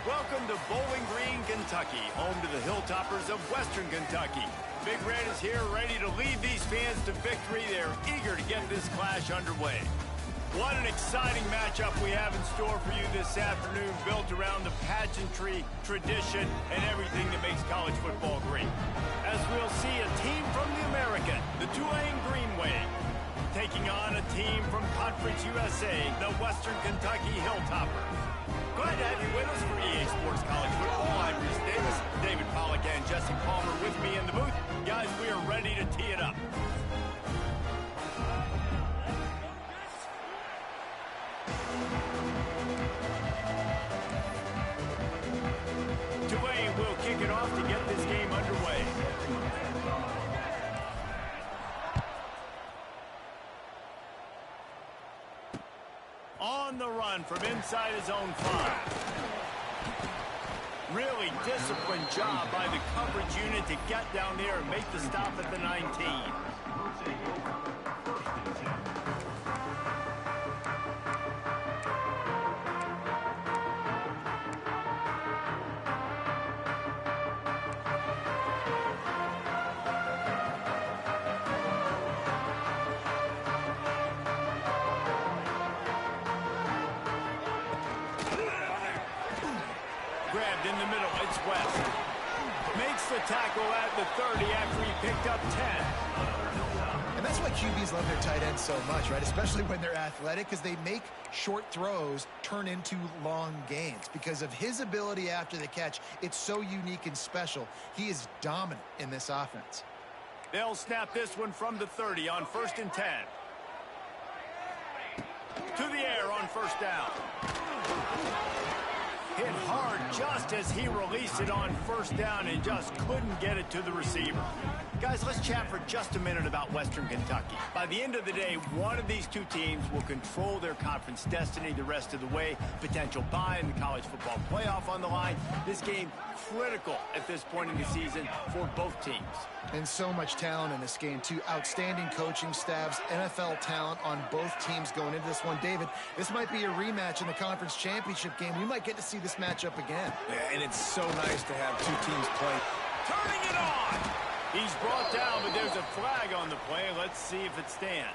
Welcome to Bowling Green, Kentucky, home to the Hilltoppers of Western Kentucky. Big Red is here ready to lead these fans to victory. They're eager to get this clash underway. What an exciting matchup we have in store for you this afternoon, built around the pageantry, tradition, and everything that makes college football great. As we'll see a team from the American, the Tulane Green Wave, taking on a team from Conference USA, the Western Kentucky Hilltoppers. Glad to have you with us for EA Sports College Football. I'm Reese Davis, David Pollack, and Jesse Palmer with me in the booth. Guys, we are ready to tee it up. Tulane will kick it off to get this game underway. On the run from inside his own 5. Really disciplined job by the coverage unit to get down there and make the stop at the 19. Grabbed in the middle, it's West. Makes the tackle at the 30 after he picked up 10. And that's why QBs love their tight ends so much, right? Especially when they're athletic, because they make short throws turn into long gains. Because of his ability after the catch, it's so unique and special. He is dominant in this offense. They'll snap this one from the 30 on 1st and 10. To the air on 1st down. Hit hard just as he released it on 1st down and just couldn't get it to the receiver. Guys, let's chat for just a minute about Western Kentucky. By the end of the day, one of these two teams will control their conference destiny the rest of the way. Potential bye in the college football playoff on the line. This game critical at this point in the season for both teams. And so much talent in this game, too. Outstanding coaching staffs, NFL talent on both teams going into this one. David, this might be a rematch in the conference championship game. We might get to see this matchup again. Yeah, and it's so nice to have two teams play. Turning it on! He's brought down, but there's a flag on the play. Let's see if it stands.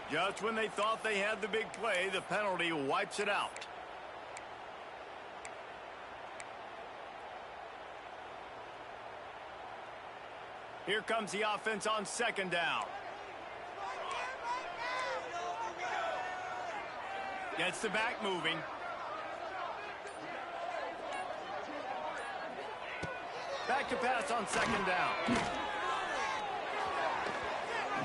Just when they thought they had the big play, the penalty wipes it out. Here comes the offense on 2nd down. Gets the back moving. Back to pass on 2nd down.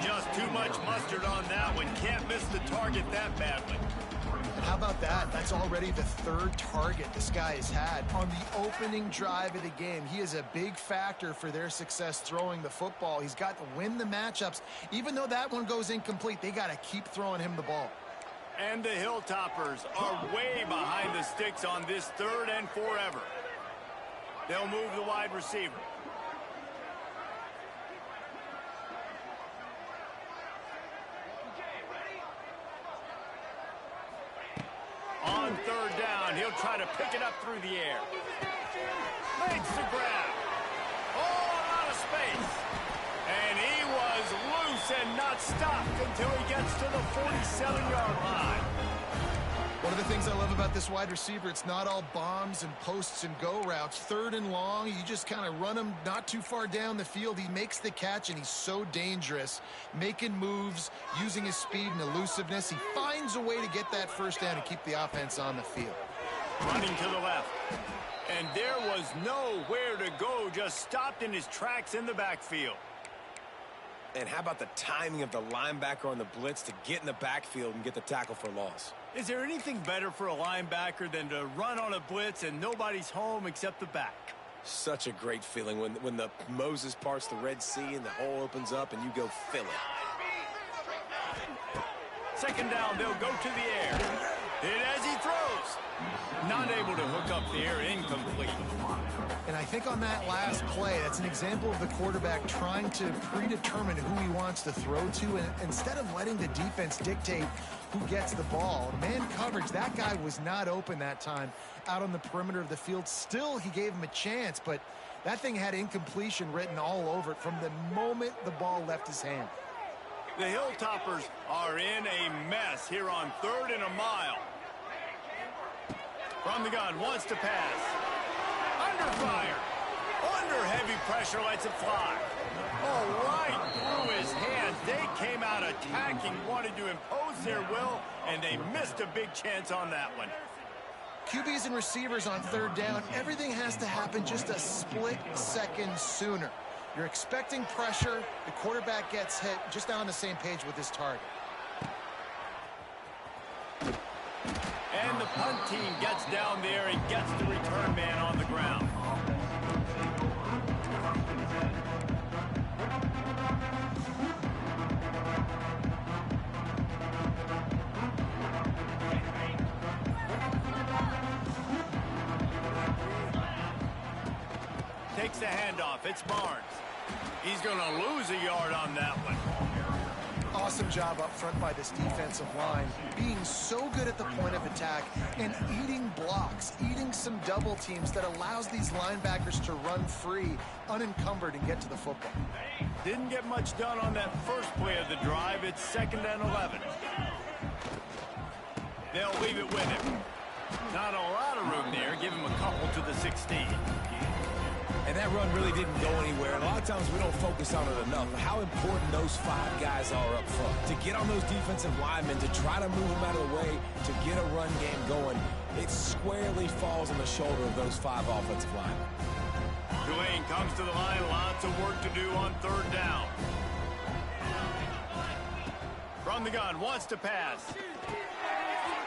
Just too much mustard on that one. Can't miss the target that badly. How about that? That's already the 3rd target this guy has had on the opening drive of the game. He is a big factor for their success throwing the football. He's got to win the matchups. Even though that one goes incomplete, they got to keep throwing him the ball. And the Hilltoppers are way behind the sticks on this 3rd and forever. They'll move the wide receiver. On 3rd down, he'll try to pick it up through the air. Makes the grab. Oh, out of space. And he was loose and not stopped until he gets to the 47-yard line. One of the things I love about this wide receiver, it's not all bombs and posts and go routes. 3rd and long, you just kind of run him not too far down the field. He makes the catch, and he's so dangerous, making moves, using his speed and elusiveness. He finds a way to get that 1st down and keep the offense on the field. Running to the left. And there was nowhere to go, just stopped in his tracks in the backfield. And how about the timing of the linebacker on the blitz to get in the backfield and get the tackle for loss? Is there anything better for a linebacker than to run on a blitz and nobody's home except the back? Such a great feeling when the Moses parts the Red Sea and the hole opens up and you go fill it. Second down, they'll go to the air. Hit as he throws. Not able to hook up the air, incomplete. And I think on that last play, that's an example of the quarterback trying to predetermine who he wants to throw to, and instead of letting the defense dictate who gets the ball. Man coverage, that guy was not open that time out on the perimeter of the field. Still, he gave him a chance, but that thing had incompletion written all over it from the moment the ball left his hand. The Hilltoppers are in a mess here on 3rd and a mile. From the gun, wants to pass. Under fire. Under heavy pressure, lets it fly. Oh, right through his hands. They came out attacking, wanted to impose their will, and they missed a big chance on that one. QBs and receivers on 3rd down, everything has to happen just a split second sooner. You're expecting pressure. The quarterback gets hit, just not on the same page with his target. And the punt team gets down there and gets the return man on the ground. Takes the handoff. It's Barnes. He's going to lose a yard on that one. Awesome job up front by this defensive line, being so good at the point of attack and eating blocks, eating some double teams that allows these linebackers to run free, unencumbered, and get to the football. Didn't get much done on that first play of the drive. It's 2nd and 11. They'll leave it with him. Not a lot of room there. Give him a couple to the 16. And that run really didn't go anywhere. And a lot of times we don't focus on it enough. How important those 5 guys are up front. To get on those defensive linemen, to try to move them out of the way, to get a run game going, it squarely falls on the shoulder of those 5 offensive linemen. Tulane comes to the line. Lots of work to do on 3rd down. From the gun, wants to pass.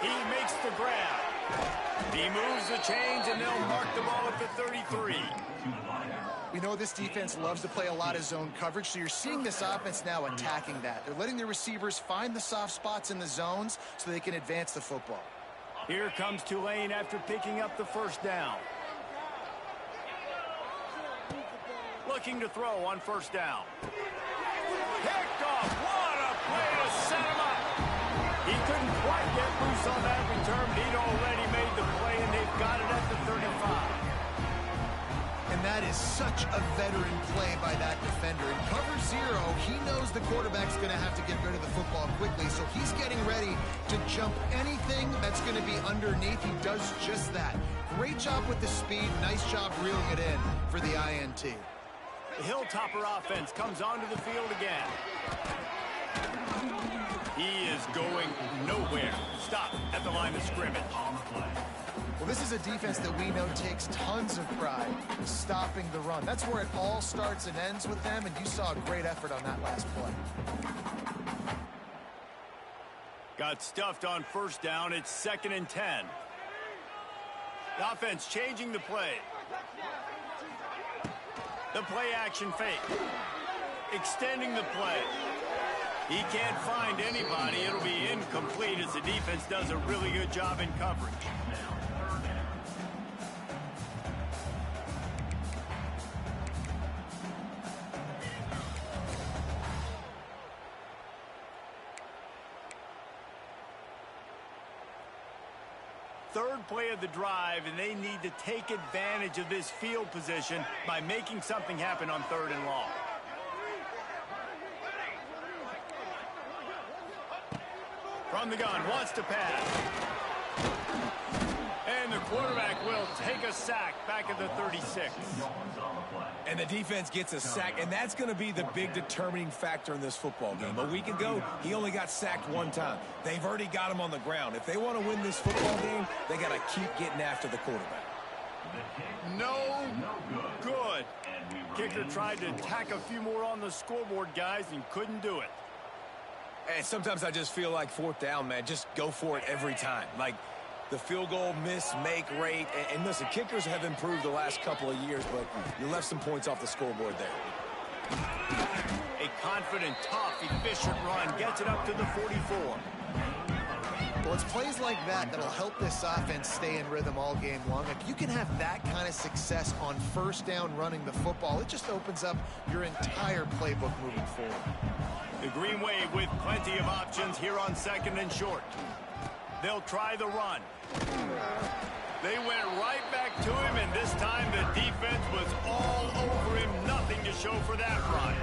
He makes the grab. He moves the chains, and they'll mark the ball at the 33. We know this defense loves to play a lot of zone coverage, so you're seeing this offense now attacking that. They're letting the receivers find the soft spots in the zones so they can advance the football. Here comes Tulane after picking up the 1st down. Looking to throw on 1st down. Picked off. What a play to set him up. He couldn't quite get loose on that return, but he'd already made the play, and they've got it at the 35. And that is such a veteran play by that defender. In cover 0, he knows the quarterback's going to have to get rid of the football quickly, so he's getting ready to jump anything that's going to be underneath. He does just that. Great job with the speed. Nice job reeling it in for the INT. The Hilltopper offense comes onto the field again. He is going nowhere. Stop at the line of scrimmage. Well, this is a defense that we know takes tons of pride stopping the run. That's where it all starts and ends with them, and you saw a great effort on that last play. Got stuffed on 1st down. It's 2nd and 10. The offense changing the play. The play action fake. Extending the play. He can't find anybody. It'll be incomplete as the defense does a really good job in coverage. Third play of the drive, and they need to take advantage of this field position by making something happen on 3rd and long. From the gun, wants to pass. And the quarterback will take a sack back at the 36. And the defense gets a sack, and that's going to be the big determining factor in this football game. A week ago, he only got sacked 1 time. They've already got him on the ground. If they want to win this football game, they got to keep getting after the quarterback. No good. Kicker tried to tack a few more on the scoreboard, guys, and couldn't do it. And sometimes I just feel like 4th down, man, just go for it every time. Like, the field goal miss-make rate. And listen, kickers have improved the last couple of years, but you left some points off the scoreboard there. A confident, tough, efficient run gets it up to the 44. Well, it's plays like that that'll help this offense stay in rhythm all game long. If you can have that kind of success on first down running the football, it just opens up your entire playbook moving forward. The Green Wave with plenty of options here on 2nd and short. They'll try the run. They went right back to him, and this time the defense was all over him. Nothing to show for that run.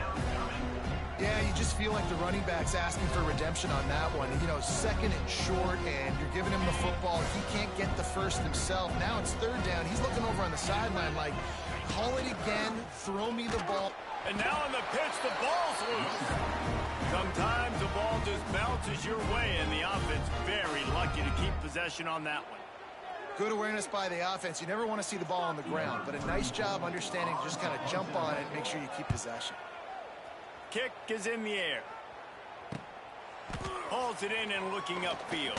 Yeah, you just feel like the running back's asking for redemption on that one. You know, 2nd and short, and you're giving him the football. He can't get the first himself. Now it's 3rd down. He's looking over on the sideline like, call it again, throw me the ball. And now on the pitch, the ball's loose. Sometimes the ball just bounces your way, and the offense very lucky to keep possession on that one. Good awareness by the offense. You never want to see the ball on the ground, but a nice job understanding to just kind of jump on it and make sure you keep possession. Kick is in the air. Pulls it in and looking upfield.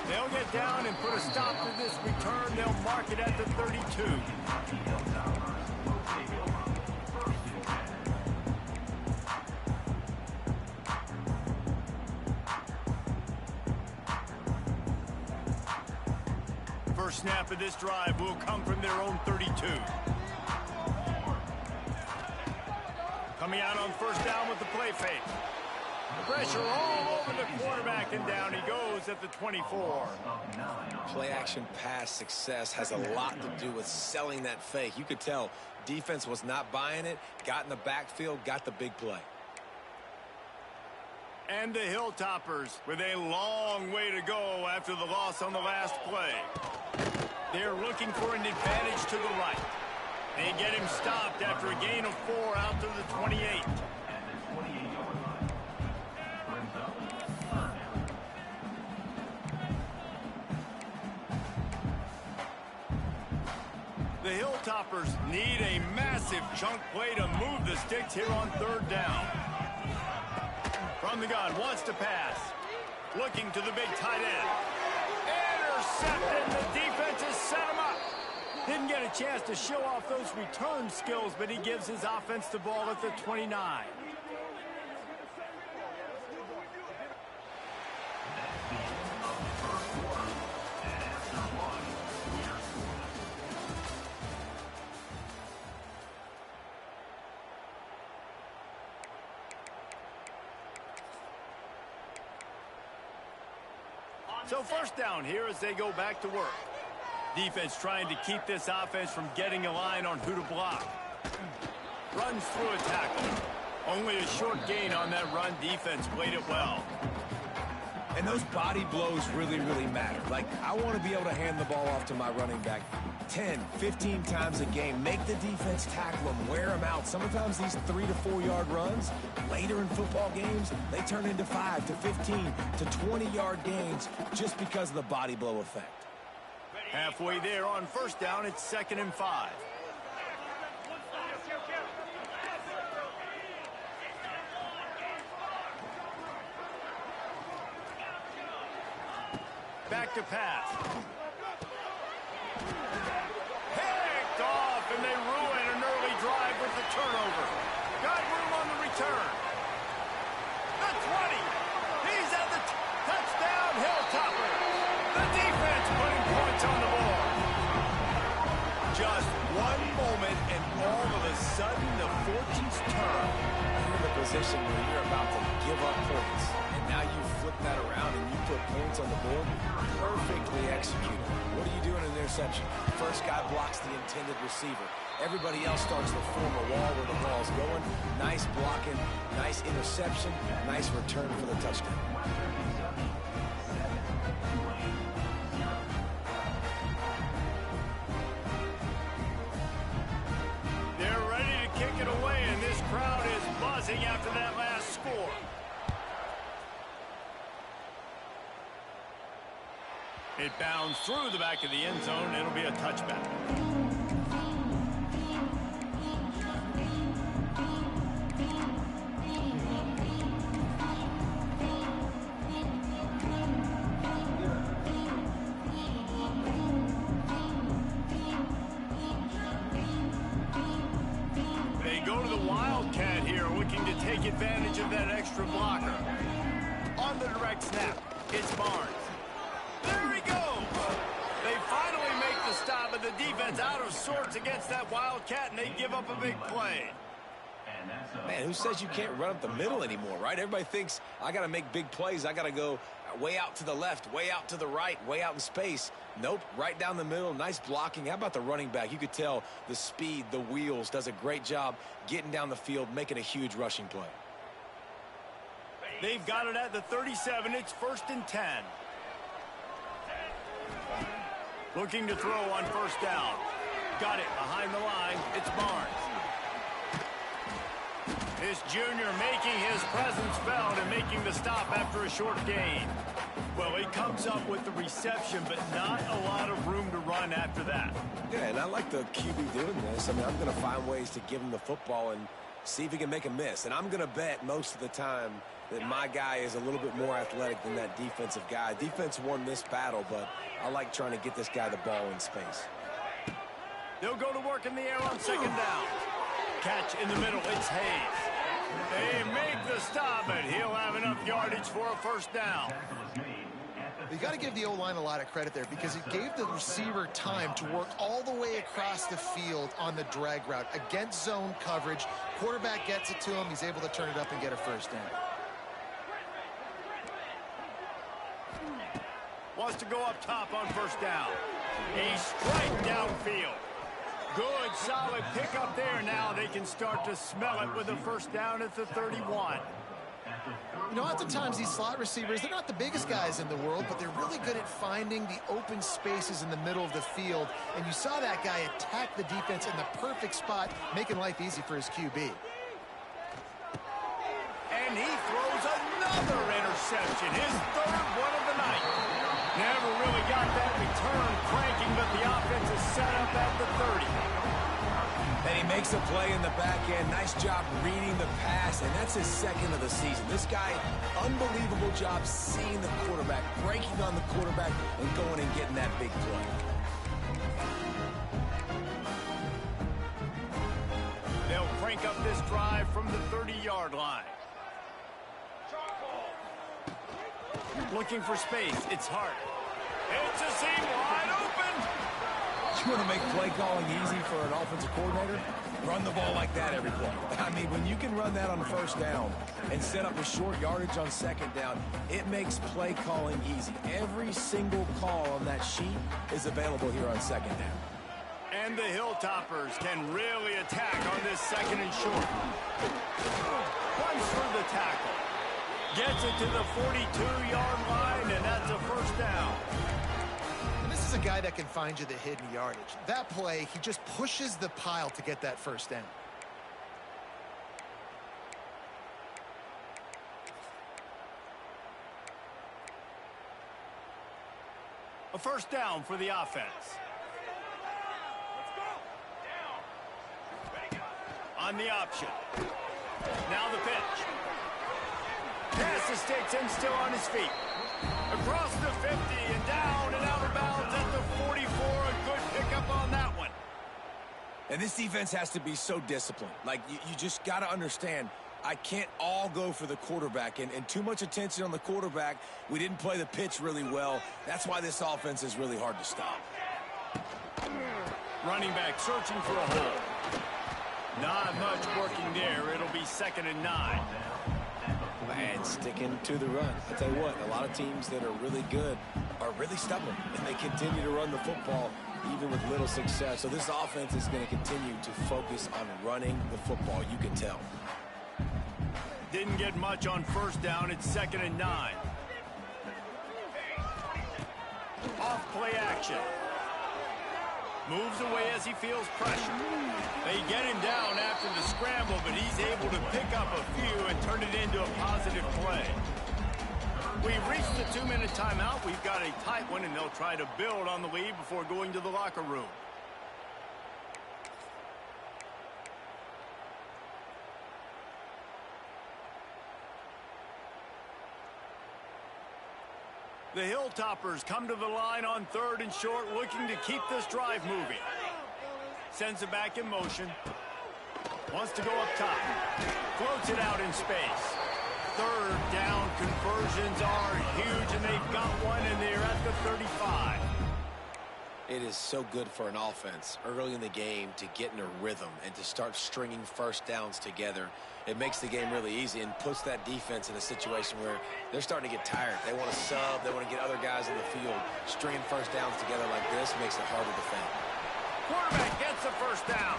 They'll get down and put a stop to this return. They'll mark it at the 32. First snap of this drive will come from their own 32. Coming out on first down with the play fake. The pressure all over the quarterback, and down he goes at the 24. Play-action pass success has a lot to do with selling that fake. You could tell defense was not buying it, got in the backfield, got the big play. And the Hilltoppers with a long way to go after the loss on the last play. They're looking for an advantage to the right. They get him stopped after a gain of 4 out to the 28. The Hilltoppers need a massive chunk play to move the sticks here on 3rd down. From the gun, wants to pass. Looking to the big tight end. Intercepted. The defense has set him up. Didn't get a chance to show off those return skills, but he gives his offense the ball at the 29. So first down here as they go back to work. Defense trying to keep this offense from getting a line on who to block. Runs through a tackle. Only a short gain on that run. Defense played it well. And those body blows really, really matter. Like, I want to be able to hand the ball off to my running back 10, 15 times a game. Make the defense tackle them, wear them out. Sometimes these 3 to 4 yard runs, later in football games, they turn into 5 to 15 to 20 yard gains just because of the body blow effect. Halfway there on first down, it's 2nd and 5. Back to pass. Picked off, and they ruin an early drive with the turnover. Got room on the return. The 20. He's at the touchdown, Hilltopper. The defense putting points on the board. Just one moment, and all of a sudden, the fortunes turn. You're in a position where you're about to give up points. And now you flip that around and you put points on the board. Perfectly executed. What do you do in an interception? First guy blocks the intended receiver. Everybody else starts to form a wall where the ball's going. Nice blocking, nice interception, nice return for the touchdown. They're ready to kick it away, and this crowd is buzzing after that last score. It bounds through the back of the end zone. It'll be a touchback. go to the Wildcat here, looking to take advantage of that extra blocker. On the direct snap, it's Barnes. There he goes! They finally make the stop, and the defense out of sorts against that Wildcat, and they give up a big play. Man, who says you can't run up the middle anymore, right? Everybody thinks I got to make big plays. I got to go way out to the left, way out to the right, way out in space. Nope, right down the middle. Nice blocking. How about the running back? You could tell the speed, the wheels, does a great job getting down the field, making a huge rushing play. They've got it at the 37. It's 1st and 10. Looking to throw on 1st down. Got it behind the line. It's Barnes. This junior making his presence felt and making the stop after a short gain. Well, he comes up with the reception, but not a lot of room to run after that. Yeah, and I like the QB doing this. I mean, I'm going to find ways to give him the football and see if he can make a miss. And I'm going to bet most of the time that my guy is a little bit more athletic than that defensive guy. Defense won this battle, but I like trying to get this guy the ball in space. They'll go to work in the air on 2nd down. Catch in the middle. It's Hayes. They make the stop, and he'll have enough yardage for a 1st down. You got to give the O-line a lot of credit there because it gave the receiver time to work all the way across the field on the drag route against zone coverage. Quarterback gets it to him. He's able to turn it up and get a 1st down. Wants to go up top on 1st down. A strike downfield. Good, solid pickup there. Now they can start to smell it with a 1st down at the 31. You know, oftentimes these slot receivers, they're not the biggest guys in the world, but they're really good at finding the open spaces in the middle of the field. And you saw that guy attack the defense in the perfect spot, making life easy for his QB. And he throws another interception, his 3rd one of the night. Never really got that return cranking, but the offense is set up at the 30. And he makes a play in the back end. Nice job reading the pass, and that's his 2nd of the season. This guy, unbelievable job seeing the quarterback, breaking on the quarterback, and going and getting that big play. They'll crank up this drive from the 30-yard line. Looking for space. It's Hart. It's a seam wide open. You want to make play calling easy for an offensive coordinator? Run the ball like that every play. I mean, when you can run that on 1st down and set up a short yardage on 2nd down, it makes play calling easy. Every single call on that sheet is available here on 2nd down. And the Hilltoppers can really attack on this 2nd and short. Runs for the tackle. Gets it to the 42-yard line, and that's a 1st down. And this is a guy that can find you the hidden yardage. That play, he just pushes the pile to get that 1st down. A 1st down for the offense. On the option. Now the pitch. Pass the sticks and still on his feet. Across the 50 and down and out of bounds at the 44. A good pickup on that one. And this defense has to be so disciplined. Like, you just got to understand, I can't all go for the quarterback. And too much attention on the quarterback. We didn't play the pitch really well. That's why this offense is really hard to stop. Running back searching for a hole. Not much working there. It'll be 2nd and 9. And sticking to the run. I tell you what, a lot of teams that are really good are really stubborn, and they continue to run the football even with little success. So this offense is going to continue to focus on running the football. You can tell. Didn't get much on 1st down. It's 2nd and 9. Off play action. Moves away as he feels pressure. They get him down after the scramble, but he's able to pick up a few and turn it into a positive play. We've reached the 2-minute timeout. We've got a tight one, and they'll try to build on the lead before going to the locker room. The Hilltoppers come to the line on 3rd and short, looking to keep this drive moving. Sends it back in motion. Wants to go up top. Floats it out in space. Third down conversions are huge, and they've got one, and they're at the 35. It is so good for an offense early in the game to get in a rhythm and to start stringing first downs together. It makes the game really easy and puts that defense in a situation where they're starting to get tired. They want to sub. They want to get other guys in the field. Stringing first downs together like this makes it hard to defend. Quarterback gets the first down.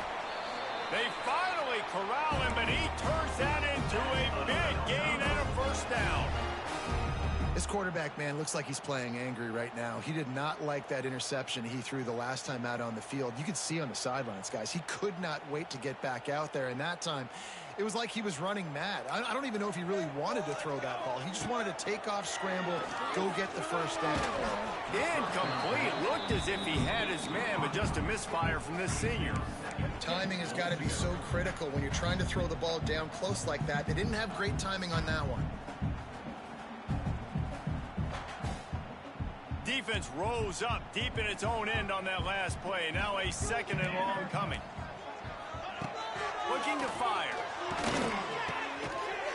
They finally corral him, but he turns that into a big gain and a first down. This quarterback, man, looks like he's playing angry right now. He did not like that interception he threw the last time out on the field. You could see on the sidelines, guys, he could not wait to get back out there. And that time, it was like he was running mad. I don't even know if he really wanted to throw that ball. He just wanted to take off, scramble, go get the first down. Incomplete. Looked as if he had his man, but just a misfire from this senior. Timing has got to be so critical when you're trying to throw the ball down close like that. They didn't have great timing on that one. Defense rose up deep in its own end on that last play. Now a second and long coming. Looking to fire.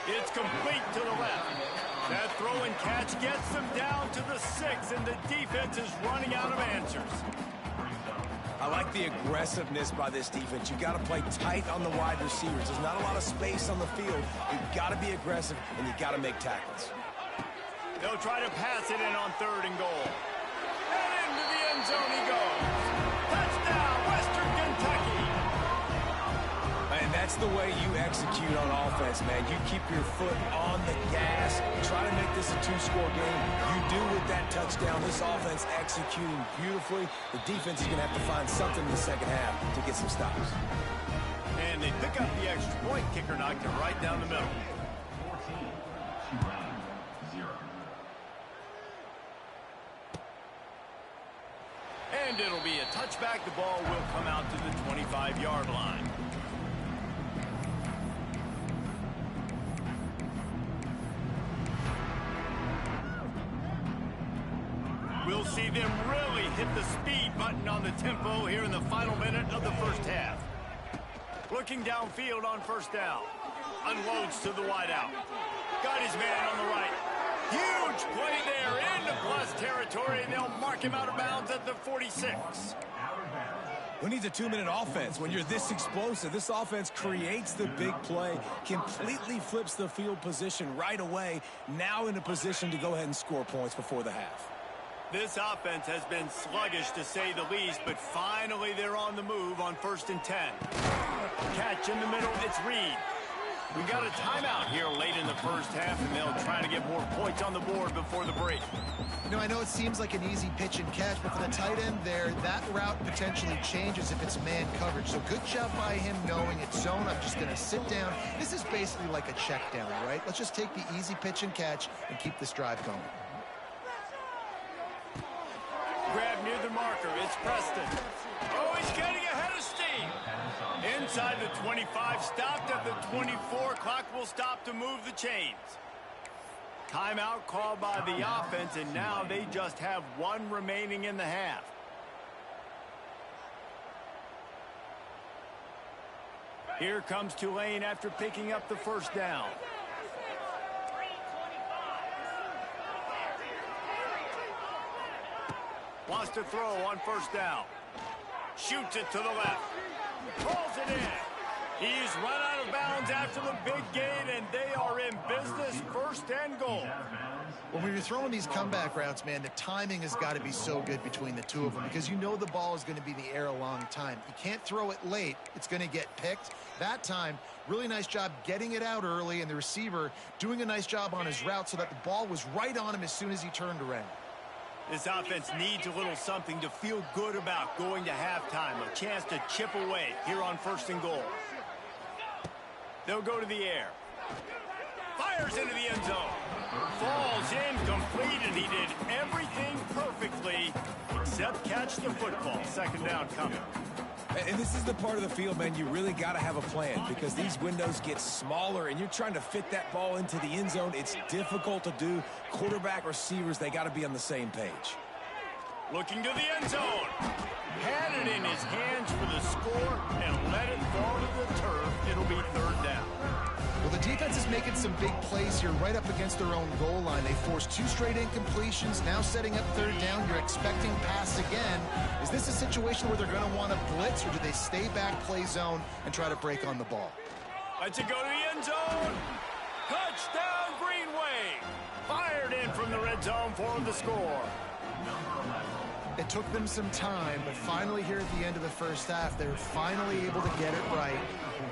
It's complete to the left. That throw and catch gets them down to the 6, and the defense is running out of answers. I like the aggressiveness by this defense. You've got to play tight on the wide receivers. There's not a lot of space on the field. You've got to be aggressive, and you've got to make tackles. They'll try to pass it in on 3rd and goal. And into the end zone he goes. Touchdown, Western Kentucky. And that's the way you execute on offense, man. You keep your foot on the gas. Try to make this a 2-score game. You do with that touchdown. This offense executing beautifully. The defense is going to have to find something in the second half to get some stops. And they pick up the extra point. Kicker knocked it right down the middle. 14-0. And it'll be a touchback. The ball will come out to the 25-yard line. We'll see them really hit the speed button on the tempo here in the final minute of the first half. Looking downfield on first down. Unloads to the wideout. Got his man on the right. Huge play there into plus territory, and they'll mark him out of bounds at the 46. Who needs a 2-minute offense when you're this explosive? This offense creates the big play, completely flips the field position right away, now in a position to go ahead and score points before the half. This offense has been sluggish to say the least, but finally they're on the move on 1st and 10. Catch in the middle, it's Reed. We got a timeout here late in the first half, and they'll try to get more points on the board before the break. You know, I know it seems like an easy pitch and catch, but for the tight end there, that route potentially changes if it's man coverage. So good job by him knowing it's zone. I'm just going to sit down. This is basically like a check down, right? Let's just take the easy pitch and catch and keep this drive going. Grab near the marker. It's Preston. Oh, he's getting ahead of steam. Inside the 25, stopped at the 24. Clock will stop to move the chains. Timeout called by the offense, and now they just have one remaining in the half. Here comes Tulane after picking up the first down. Wants to throw on first down. Shoots it to the left. Pulls it in. He's run out of bounds after the big gain, and they are in business, 1st and goal. When you're throwing these comeback routes, man, the timing has got to be so good between the two of them because you know the ball is going to be in the air a long time. You can't throw it late. It's going to get picked. That time, really nice job getting it out early, and the receiver doing a nice job on his route so that the ball was right on him as soon as he turned around. This offense needs a little something to feel good about going to halftime. A chance to chip away here on 1st and goal. They'll go to the air. Fires into the end zone. Falls incomplete, and he did everything perfectly except catch the football. 2nd down coming. And this is the part of the field, man, you really got to have a plan because these windows get smaller and you're trying to fit that ball into the end zone. It's difficult to do. Quarterback, receivers, they got to be on the same page. Looking to the end zone. Had it in his hands for the score and let it fall to the turf. It'll be defense is making some big plays here right up against their own goal line. They forced 2 straight incompletions, now setting up third down. You're expecting pass again. Is this a situation where they're going to want to blitz, or do they stay back, play zone, and try to break on the ball? Let's go to the end zone. Touchdown, Green Wave. Fired in from the red zone for the score. It took them some time, but finally here at the end of the first half, they were finally able to get it right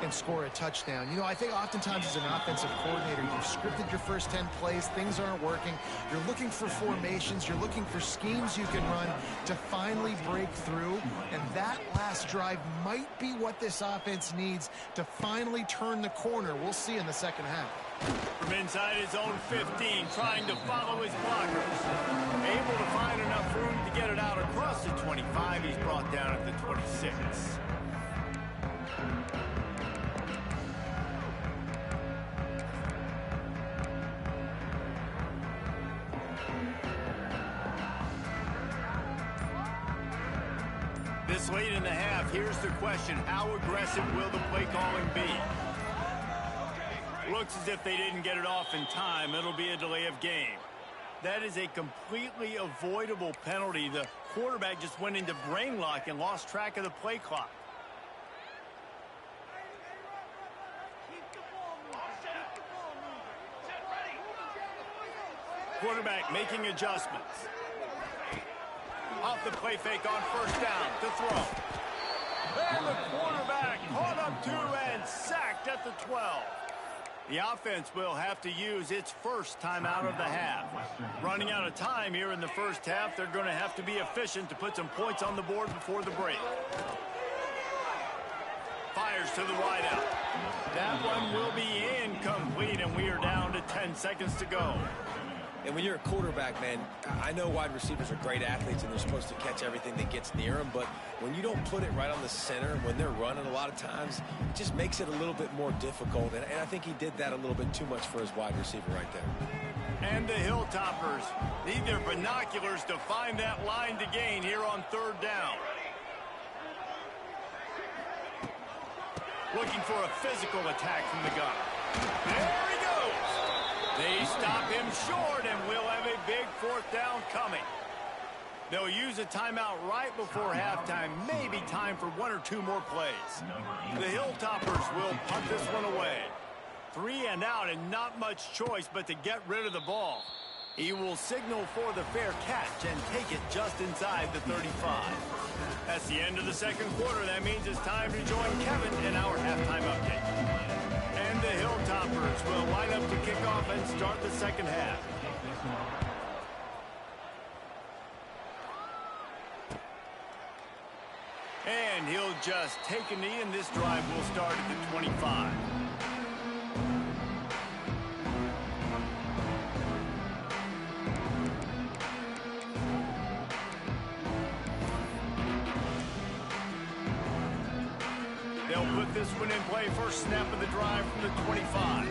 and score a touchdown. You know, I think oftentimes as an offensive coordinator, you've scripted your first 10 plays, things aren't working. You're looking for formations, you're looking for schemes you can run to finally break through, and that last drive might be what this offense needs to finally turn the corner. We'll see in the second half. From inside his own 15, trying to follow his blockers. Able to find enough room to get it out across the 25. He's brought down at the 26. This late in the half, here's the question. How aggressive will the play calling be? Looks as if they didn't get it off in time. It'll be a delay of game. That is a completely avoidable penalty. The quarterback just went into brain lock and lost track of the play clock. Quarterback making adjustments. Off the play fake on first down to throw. And the quarterback caught up to and sacked at the 12. The offense will have to use its first timeout of the half. Running out of time here in the first half, they're going to have to be efficient to put some points on the board before the break. Fires to the wideout. That one will be incomplete, and we are down to 10 seconds to go. And when you're a quarterback, man, I know wide receivers are great athletes and they're supposed to catch everything that gets near them, but when you don't put it right on the center, when they're running a lot of times, it just makes it a little bit more difficult. And I think he did that a little bit too much for his wide receiver right there. And the Hilltoppers need their binoculars to find that line to gain here on third down. Looking for a physical attack from the gun. There he goes. They stop him short, and we'll have a big fourth down coming. They'll use a timeout right before halftime. Maybe time for 1 or 2 more plays. The Hilltoppers will punt this one away. 3 and out, and not much choice but to get rid of the ball. He will signal for the fair catch and take it just inside the 35. That's the end of the second quarter. That means it's time to join Kevin in our halftime update. And the Hilltoppers will line up to kick off and start the second half. And he'll just take a knee, and this drive will start at the 25. They'll put this one in play. First snap of the drive from the 25.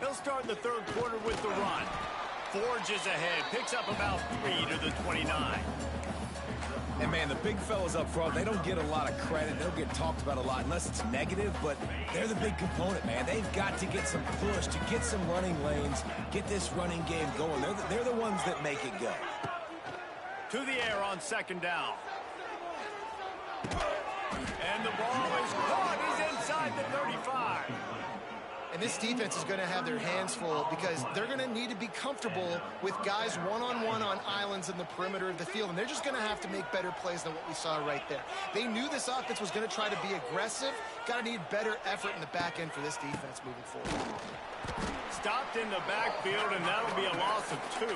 They'll start the third quarter with the run. Forges ahead, picks up about 3 to the 29. And, man, the big fellas up front, they don't get a lot of credit. They don't get talked about a lot unless it's negative, but they're the big component, man. They've got to get some push, to get some running lanes, get this running game going. They're the ones that make it go. To the air on second down. And the ball is caught. He's inside the 35. And this defense is going to have their hands full because they're going to need to be comfortable with guys one-on-one on islands in the perimeter of the field. And they're just going to have to make better plays than what we saw right there. They knew this offense was going to try to be aggressive. Got to need better effort in the back end for this defense moving forward. Stopped in the backfield, and that'll be a loss of 2.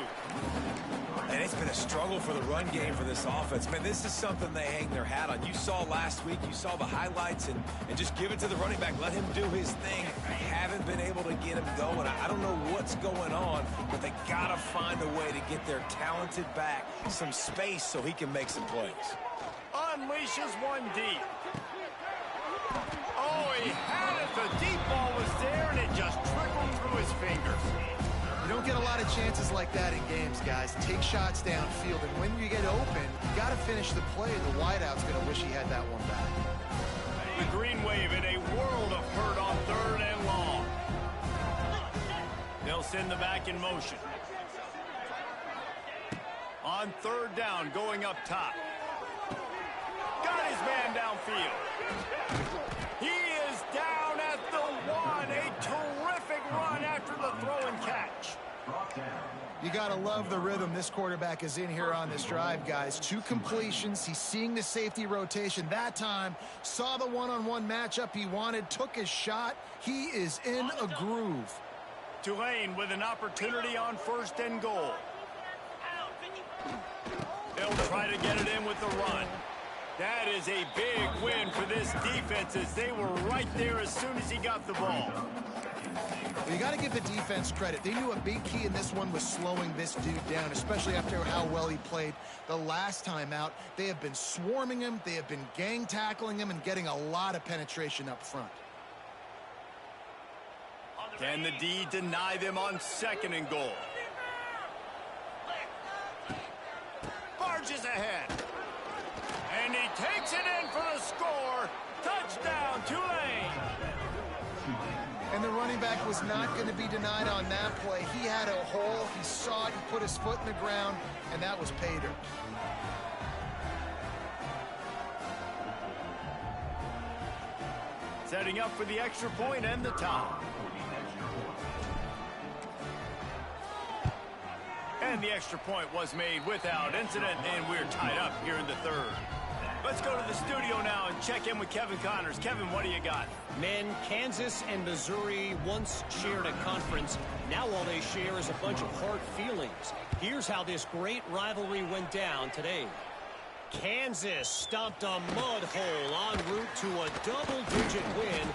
And it's been a struggle for the run game for this offense. Man, this is something they hang their hat on. You saw last week, you saw the highlights, and just give it to the running back. Let him do his thing. Haven't been able to get him going. I don't know what's going on, but they got to find a way to get their talented back some space so he can make some plays. Unleashes one deep. Oh, he had it. The deep ball was there, and it just trickled through his fingers. You don't get a lot of chances like that in games, guys. Take shots downfield, and when you get open, you got to finish the play. The wideout's going to wish he had that one back. The Green Wave in a world of hurt on send the back in motion. On third down, going up top. Got his man downfield. He is down at the 1. A terrific run after the throw and catch. You got to love the rhythm this quarterback is in here on this drive, guys. 2 completions. He's seeing the safety rotation that time. Saw the one-on-one matchup he wanted. Took his shot. He is in a groove. Tulane with an opportunity on 1st and goal. They'll try to get it in with the run. That is a big win for this defense as they were right there as soon as he got the ball. Well, you got to give the defense credit. They knew a big key in this one was slowing this dude down, especially after how well he played the last time out. They have been swarming him. They have been gang tackling him and getting a lot of penetration up front. Can the D deny them on 2nd and goal? Barges ahead. And he takes it in for the score. Touchdown, Tulane. And the running back was not going to be denied on that play. He had a hole. He saw it. He put his foot in the ground, and that was pay dirt. Setting up for the extra point and the tie. And the extra point was made without incident, and we're tied up here in the 3rd. Let's go to the studio now and check in with Kevin Connors. Kevin, what do you got? Men, Kansas and Missouri once shared a conference. Now all they share is a bunch of hard feelings. Here's how this great rivalry went down today. Kansas stomped a mud hole en route to a double-digit win,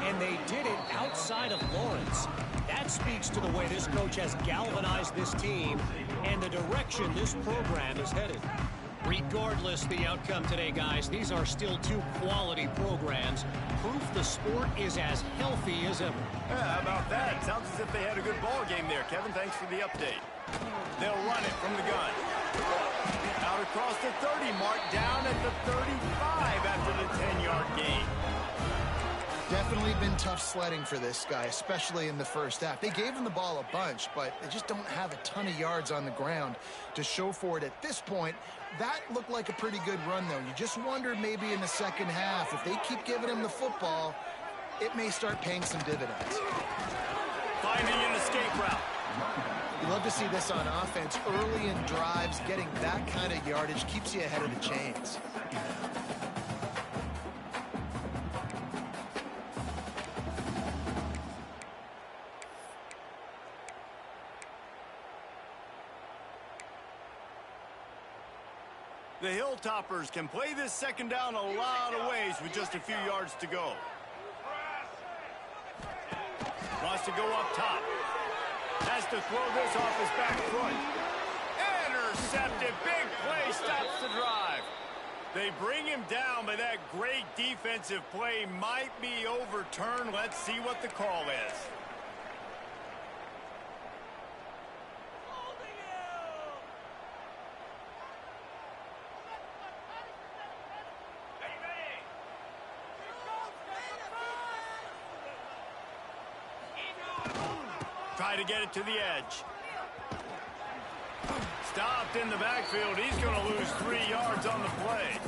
and they did it outside of Lawrence. That speaks to the way this coach has galvanized this team and the direction this program is headed. Regardless the outcome today, guys, these are still 2 quality programs. Proof the sport is as healthy as ever. Yeah, how about that? Sounds as if they had a good ball game there, Kevin. Thanks for the update. They'll run it from the gun. Out across the 30 mark, down at the 35 after the 10-yard gain. Definitely been tough sledding for this guy, especially in the first half. They gave him the ball a bunch, but they just don't have a ton of yards on the ground to show for it at this point. That looked like a pretty good run, though. You just wonder maybe in the second half, if they keep giving him the football, it may start paying some dividends. Finding an escape route. You love to see this on offense. Early in drives, getting that kind of yardage keeps you ahead of the chains. The Hilltoppers can play this 2nd down a lot of ways with just a few yards to go. Wants to go up top. Has to throw this off his back foot. Intercepted. Big play stops the drive. They bring him down, but that great defensive play might be overturned. Let's see what the call is. Try to get it to the edge. Stopped in the backfield. He's going to lose 3 yards on the play.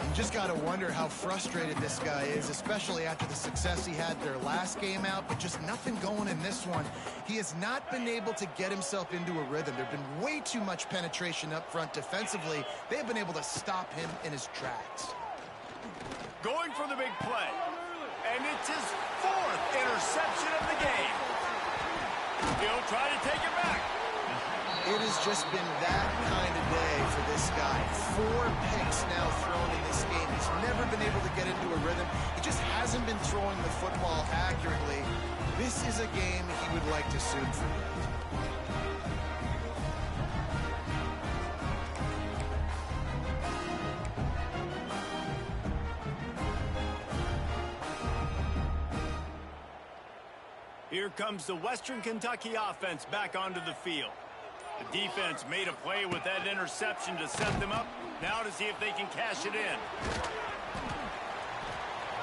You just got to wonder how frustrated this guy is, especially after the success he had their last game out, but just nothing going in this one. He has not been able to get himself into a rhythm. There's been way too much penetration up front defensively. They've been able to stop him in his tracks. Going for the big play. And it's his 4th interception of the game. He'll try to take it back. It has just been that kind of day for this guy. 4 picks now thrown in this game. He's never been able to get into a rhythm. He just hasn't been throwing the football accurately. This is a game he would like to soon forget. Here comes the Western Kentucky offense back onto the field. The defense made a play with that interception to set them up. Now to see if they can cash it in.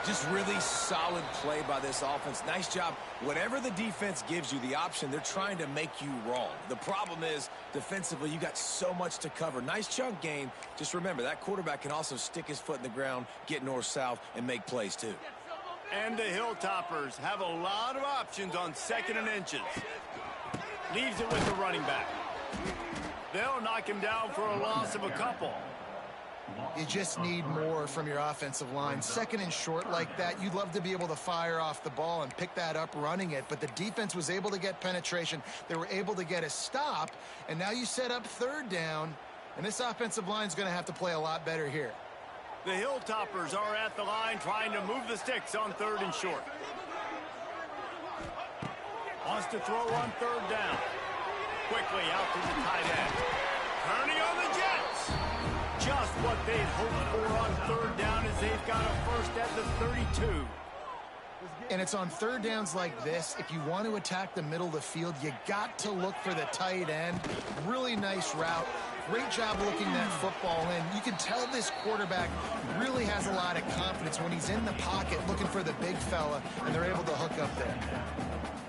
Just really solid play by this offense. Nice job. Whatever the defense gives you the option, they're trying to make you wrong. The problem is, defensively, you got so much to cover. Nice chunk gain. Just remember, that quarterback can also stick his foot in the ground, get north-south, and make plays too. And the Hilltoppers have a lot of options on 2nd and inches. Leaves it with the running back. They'll knock him down for a loss of a couple. You just need more from your offensive line. 2nd and short like that, you'd love to be able to fire off the ball and pick that up running it, but the defense was able to get penetration. They were able to get a stop, and now you set up 3rd down, and this offensive line is going to have to play a lot better here. The Hilltoppers are at the line trying to move the sticks on 3rd and short. Wants to throw on 3rd down. Quickly out to the tight end. Turning on the Jets. Just what they'd hoped for on 3rd down as they've got a first at the 32. And it's on 3rd downs like this. If you want to attack the middle of the field, you got to look for the tight end. Really nice route. Great job looking that football in. You can tell this quarterback really has a lot of confidence when he's in the pocket looking for the big fella, and they're able to hook up there.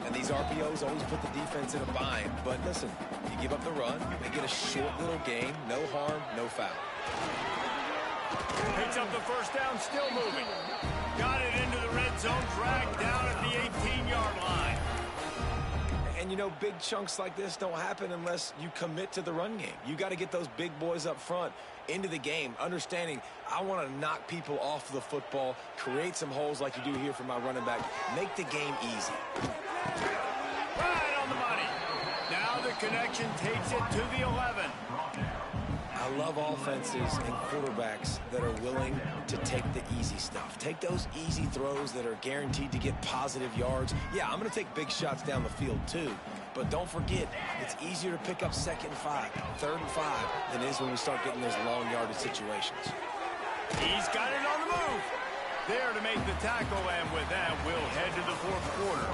And these RPOs always put the defense in a bind. But listen, you give up the run, they get a short little gain, no harm, no foul. Picks up the first down, still moving. Got it into the red zone, dragged down at the 18-yard line. And, you know, big chunks like this don't happen unless you commit to the run game. You got to get those big boys up front into the game, understanding I want to knock people off the football, create some holes like you do here for my running back, make the game easy. Right on the money. Now the connection takes it to the 11. I love offenses and quarterbacks that are willing to take the easy stuff. Take those easy throws that are guaranteed to get positive yards. Yeah, I'm going to take big shots down the field too. But don't forget, it's easier to pick up 2nd and 5, 3rd and 5 than it is when we start getting those long yardage situations. He's got it on the move. There to make the tackle, and with that, we'll head to the 4th quarter.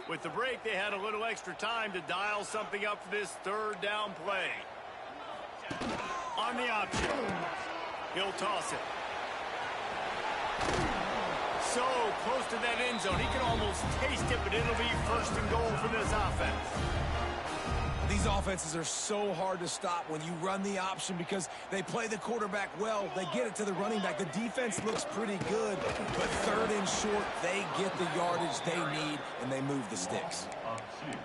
With the break, they had a little extra time to dial something up for this 3rd down play. On the option, he'll toss it. So close to that end zone, he can almost taste it, but it'll be 1st and goal for this offense. These offenses are so hard to stop when you run the option because they play the quarterback well. They get it to the running back. The defense looks pretty good, but 3rd and short, they get the yardage they need, and they move the sticks.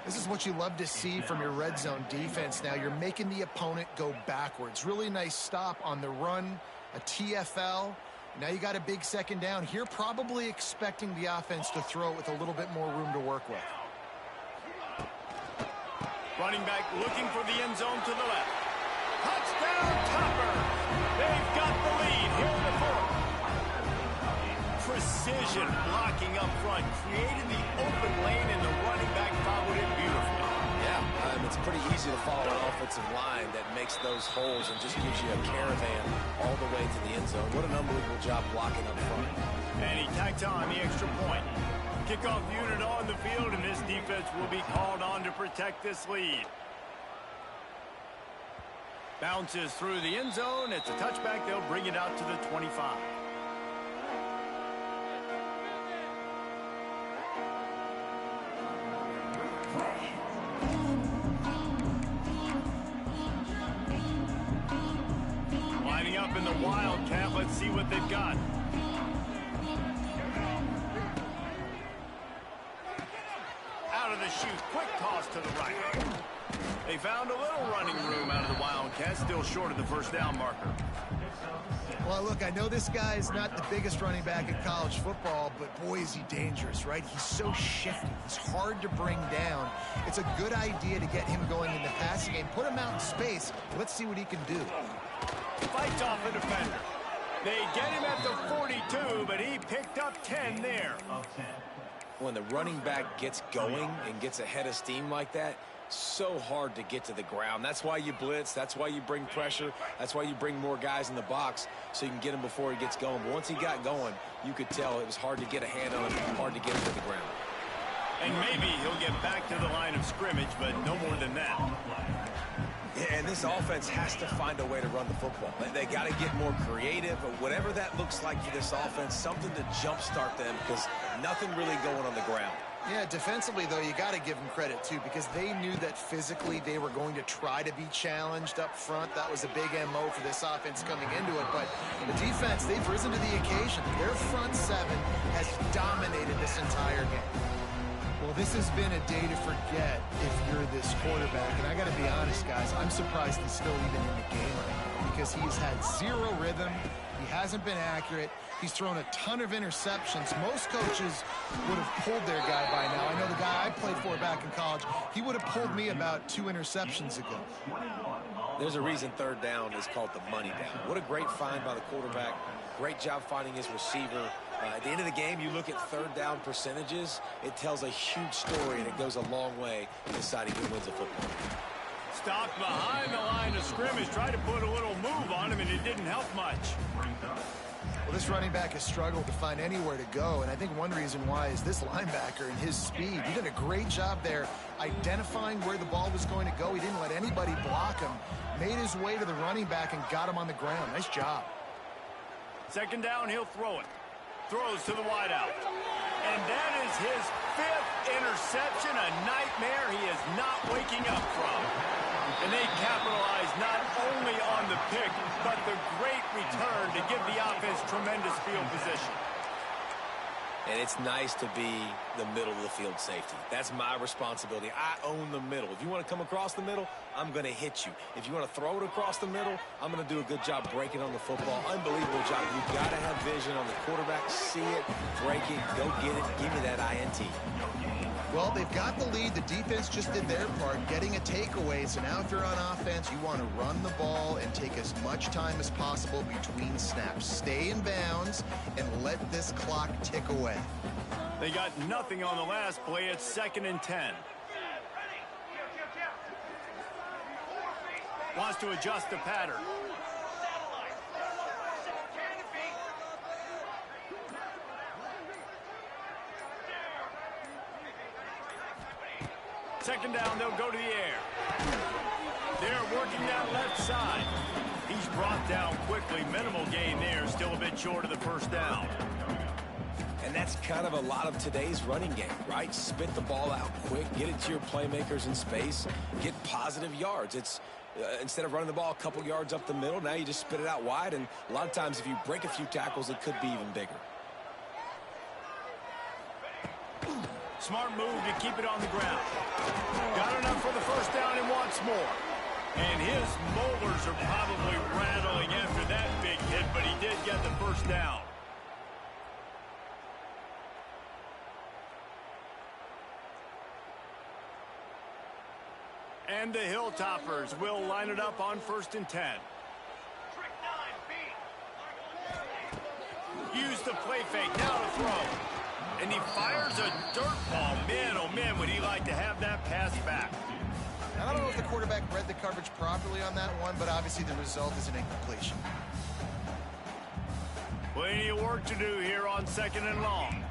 This is what you love to see from your red zone defense now. You're making the opponent go backwards. Really nice stop on the run, a TFL. Now you got a big 2nd down. Here probably expecting the offense to throw it with a little bit more room to work with. Running back looking for the end zone to the left. Touchdown, Topper! They've got the lead here in the 4th. Precision blocking up front, created the open lane, and the running back followed it beautifully. Yeah, it's pretty easy to follow an offensive line that makes those holes and just gives you a caravan all the way to the end zone. What an unbelievable job blocking up front. And he tacks on the extra point. Kickoff unit on the field, and this defense will be called on to protect this lead. Bounces through the end zone. It's a touchback. They'll bring it out to the 25. Lining up in the Wildcat. Let's see what they've got. Out of the chute, quick toss to the right. They found a little running room out of the Wildcats, still short of the 1st down marker. Well, look, I know this guy is not the biggest running back in college football, but boy, is he dangerous, right? He's so shifty. He's hard to bring down. It's a good idea to get him going in the passing game. Put him out in space. Let's see what he can do. Fights off a defender. They get him at the 42, but he picked up 10 there. When the running back gets going and gets ahead of steam like that, so hard to get to the ground. That's why you blitz. That's why you bring pressure. That's why you bring more guys in the box so you can get him before he gets going. But once he got going, you could tell it was hard to get a hand on him, hard to get him to the ground. And maybe he'll get back to the line of scrimmage, but no more than that. Yeah, and this offense has to find a way to run the football. They got to get more creative, or whatever that looks like for this offense, something to jumpstart them, because nothing really going on the ground. Yeah, defensively, though, you got to give them credit, too, because they knew that physically they were going to try to be challenged up front. That was a big MO for this offense coming into it. But the defense, they've risen to the occasion. Their front seven has dominated this entire game. Well, this has been a day to forget if you're this quarterback. And I got to be honest, guys, I'm surprised he's still even in the game right now because he's had zero rhythm. He hasn't been accurate. He's thrown a ton of interceptions. Most coaches would have pulled their guy by now. I know the guy I played for back in college, he would have pulled me about 2 interceptions ago. There's a reason third down is called the money down. What a great find by the quarterback. Great job finding his receiver. At the end of the game, you look at third down percentages. It tells a huge story, and it goes a long way in deciding who wins a football. Stopped behind the line of scrimmage. Tried to put a little move on him, and it didn't help much. Well, this running back has struggled to find anywhere to go, and I think one reason why is this linebacker and his speed. He did a great job there identifying where the ball was going to go. He didn't let anybody block him. Made his way to the running back and got him on the ground. Nice job. Second down, he'll throw it. Throws to the wideout. And that is his 5th interception, a nightmare he is not waking up from. And they capitalize not only on the pick, but the great return to give the offense tremendous field position. And it's nice to be the middle of the field safety. That's my responsibility. I own the middle. If you want to come across the middle, I'm going to hit you. If you want to throw it across the middle, I'm going to do a good job breaking on the football. Unbelievable job. You've got to have vision on the quarterback. See it, break it, go get it, give me that INT. Well, they've got the lead. The defense just did their part, getting a takeaway. So now if you're on offense, you want to run the ball and take as much time as possible between snaps. Stay in bounds and let this clock tick away. They got nothing on the last play. It's 2nd and 10. Wants to adjust the pattern. Second down, they'll go to the air. They're working that left side. He's brought down quickly. Minimal gain there. Still a bit short of the first down. And that's kind of a lot of today's running game, right? Spit the ball out quick, get it to your playmakers in space, get positive yards. It's instead of running the ball a couple yards up the middle, now you just spit it out wide, and a lot of times if you break a few tackles, it could be even bigger. Smart move to keep it on the ground. Got enough for the first down and wants more. And his molars are probably rattling after that big hit, but he did get the first down. And the Hilltoppers will line it up on 1st and 10. Use the play fake, now to throw. And he fires a dirt ball. Man, oh man, would he like to have that pass back. I don't know if the quarterback read the coverage properly on that one, but obviously the result is an incompletion. Plenty of work to do here on 2nd and long.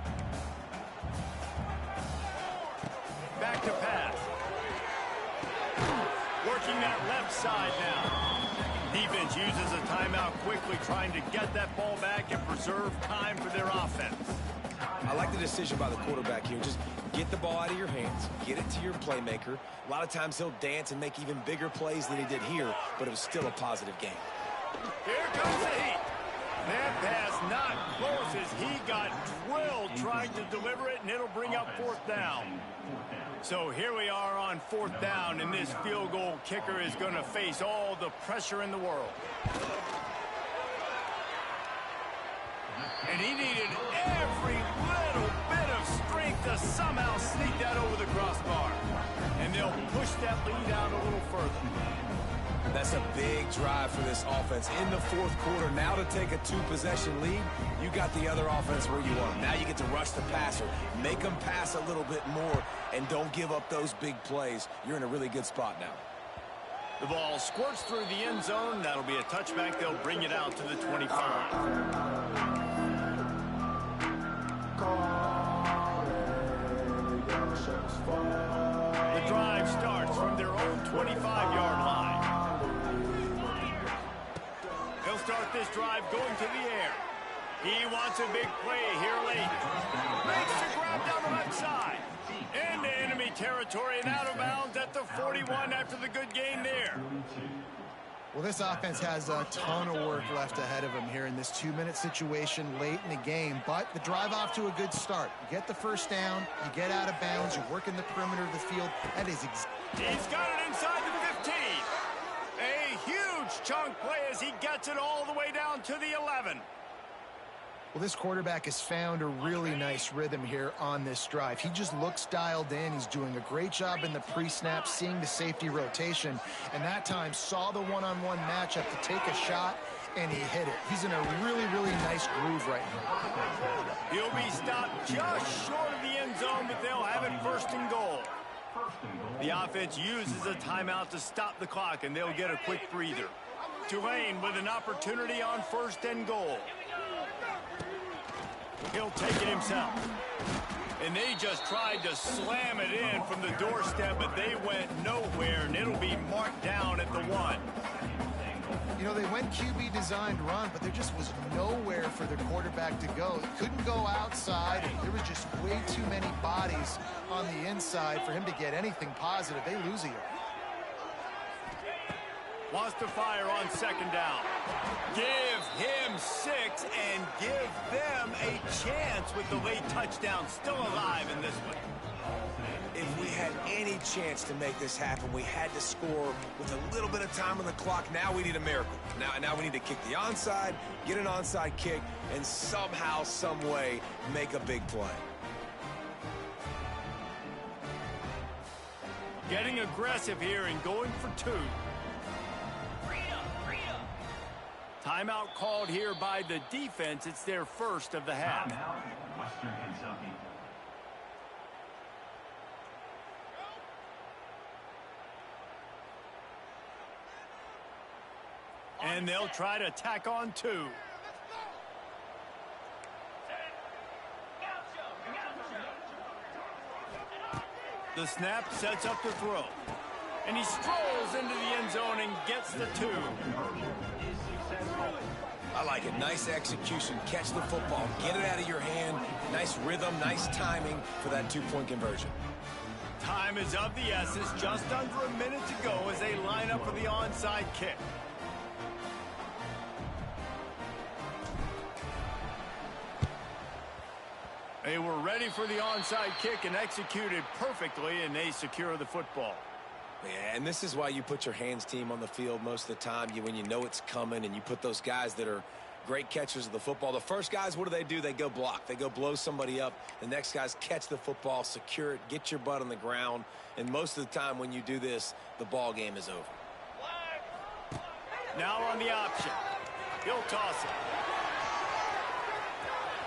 Back to pass. Working that left side now. Defense uses a timeout quickly, trying to get that ball back and preserve time for their offense. I like the decision by the quarterback here. Just get the ball out of your hands, get it to your playmaker. A lot of times he'll dance and make even bigger plays than he did here, but it was still a positive game. Here comes the heat. That pass not close as he got drilled trying to deliver it, and it'll bring up 4th down. So here we are on 4th down, and this field goal kicker is going to face all the pressure in the world. And he needed every little bit of strength to somehow sneak that over the crossbar. And they'll push that lead out a little further. That's a big drive for this offense in the 4th quarter. Now to take a 2-possession lead, you got the other offense where you want them. Now you get to rush the passer, make them pass a little bit more, and don't give up those big plays. You're in a really good spot now. The ball squirts through the end zone. That'll be a touchback. They'll bring it out to the 25. The drive starts from their own 25-yard line. He'll start this drive going to the air. He wants a big play here late. Makes the grab down the left side. Into enemy territory and out of bounds at the 41 after the good gain there. Well, this offense has a ton of work left ahead of them here in this 2-minute situation late in the game, but the drive off to a good start. You get the first down, you get out of bounds, you work in the perimeter of the field. That is He's got it inside the 15. A huge chunk play as he gets it all the way down to the 11. Well, this quarterback has found a really nice rhythm here on this drive. He just looks dialed in. He's doing a great job in the pre-snap, seeing the safety rotation, and that time saw the one-on-one matchup to take a shot, and he hit it. He's in a really, really nice groove right now. He'll be stopped just short of the end zone, but they'll have it first and goal. The offense uses a timeout to stop the clock, and they'll get a quick breather. Tulane with an opportunity on first and goal. He'll take it himself. And they just tried to slam it in from the doorstep, but they went nowhere, and it'll be marked down at the 1. You know, they went QB designed run, but there just was nowhere for the quarterback to go. He couldn't go outside, and there was just way too many bodies on the inside for him to get anything positive. They lose a yard. Wants to fire on second down. Give him 6 and give them a chance with the late touchdown still alive in this one. If we had any chance to make this happen, we had to score with a little bit of time on the clock. Now we need a miracle. Now we need to kick the onside, get an onside kick, and somehow, some way, make a big play. Getting aggressive here and going for 2. Timeout called here by the defense. It's their first of the half. Western Kentucky. And they'll try to tack on 2. The snap sets up the throw. And he strolls into the end zone and gets the 2. I like it. Nice execution. Catch the football. Get it out of your hand. Nice rhythm, nice timing for that 2-point conversion. Time is of the essence. Just under a minute to go as they line up for the onside kick. They were ready for the onside kick and executed perfectly, and they secure the football. Yeah, and this is why you put your hands team on the field most of the time. When you know it's coming, and you put those guys that are great catchers of the football. The first guys, what do? They go block. They go blow somebody up. The next guys catch the football, secure it, get your butt on the ground. And most of the time when you do this, the ball game is over. Now on the option. He'll toss it.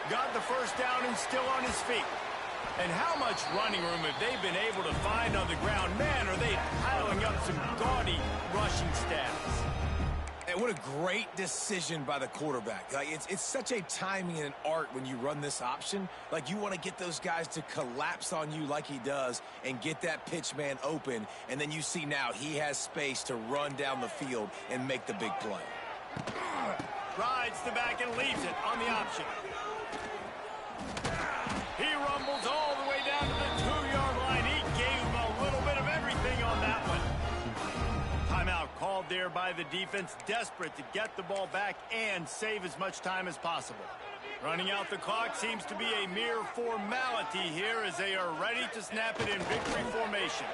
Got the first down and still on his feet. And how much running room have they been able to find on the ground? Man, are they piling up some gaudy rushing stats. And what a great decision by the quarterback. Like, it's such a timing and an art when you run this option. Like, you want to get those guys to collapse on you like he does and get that pitch man open. And then you see now he has space to run down the field and make the big play. Rides the back and leaves it on the option. He rumbles all the way down to the 2-yard line. He gave him a little bit of everything on that one. Timeout called there by the defense, desperate to get the ball back and save as much time as possible. Running out the clock seems to be a mere formality here as they are ready to snap it in victory formation.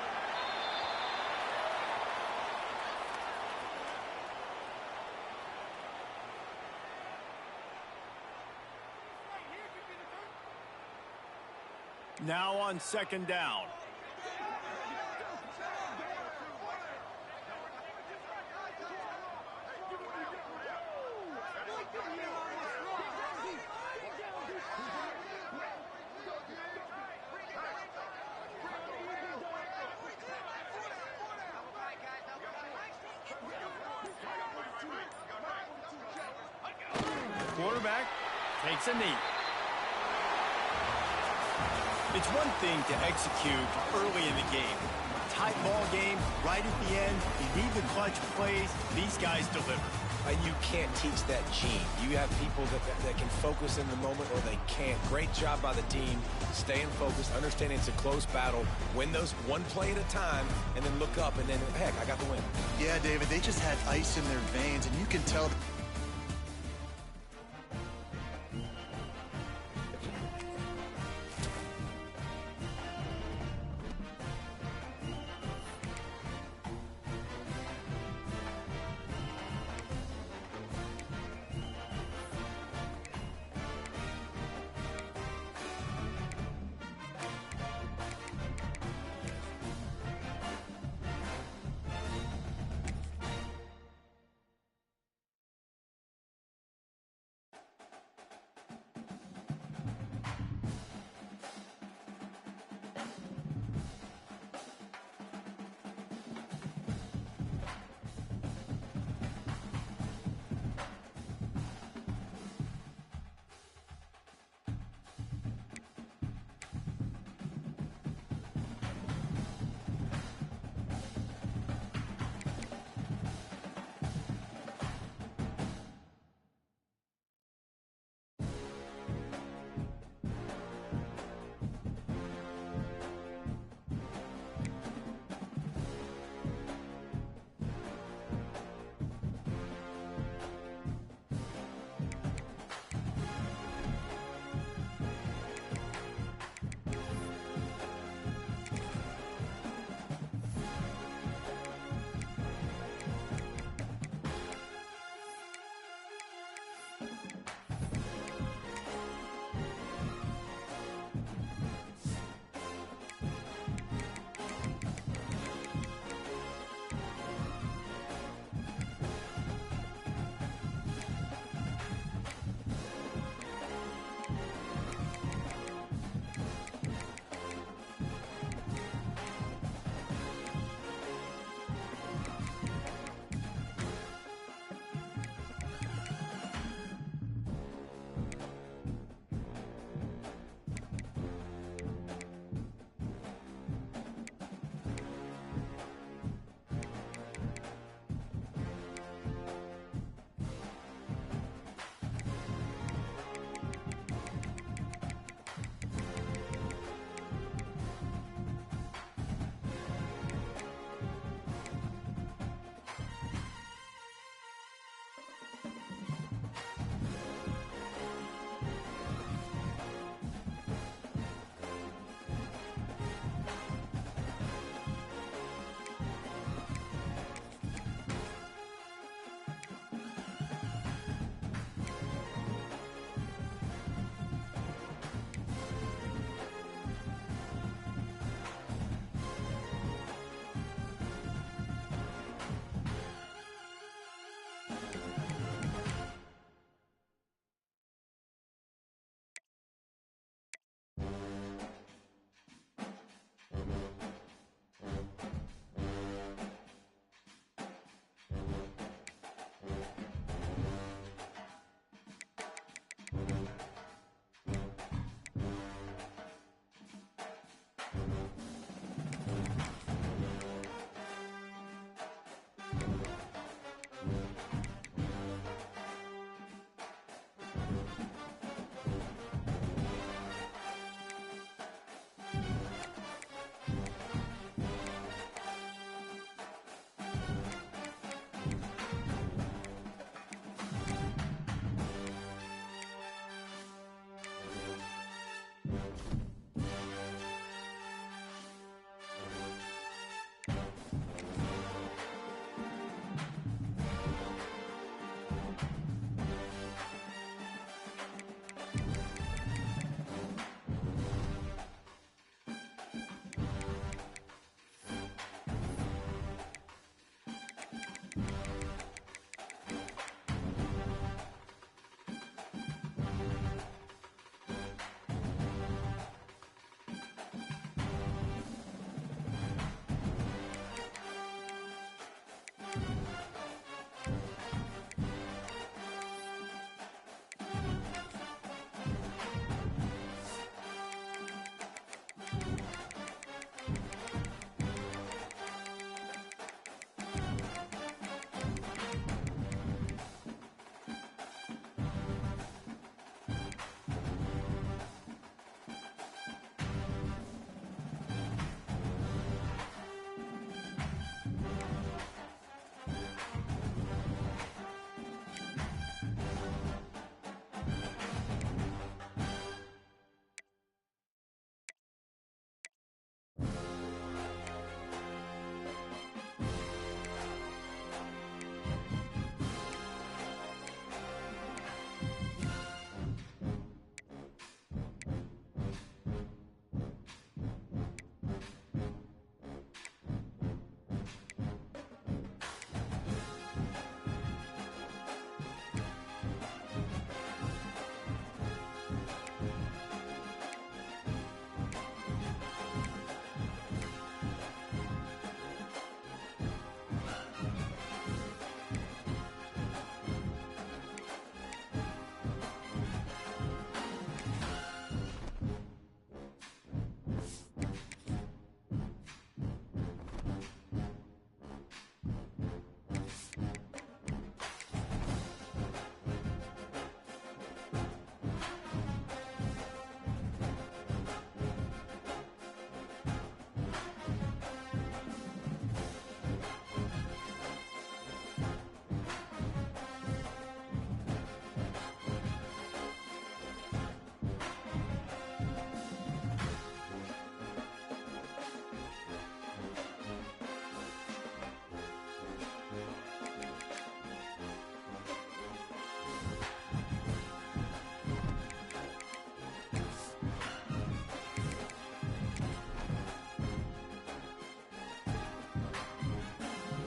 Now on second down. Quarterback takes a knee. It's one thing to execute early in the game. Tight ball game, right at the end, you need the clutch plays. These guys deliver. You can't teach that gene. You have people that can focus in the moment or they can't. Great job by the team, staying focused, understanding it's a close battle, win those one play at a time, and then look up and then, heck, I got the win. Yeah, David, they just had ice in their veins, and you can tell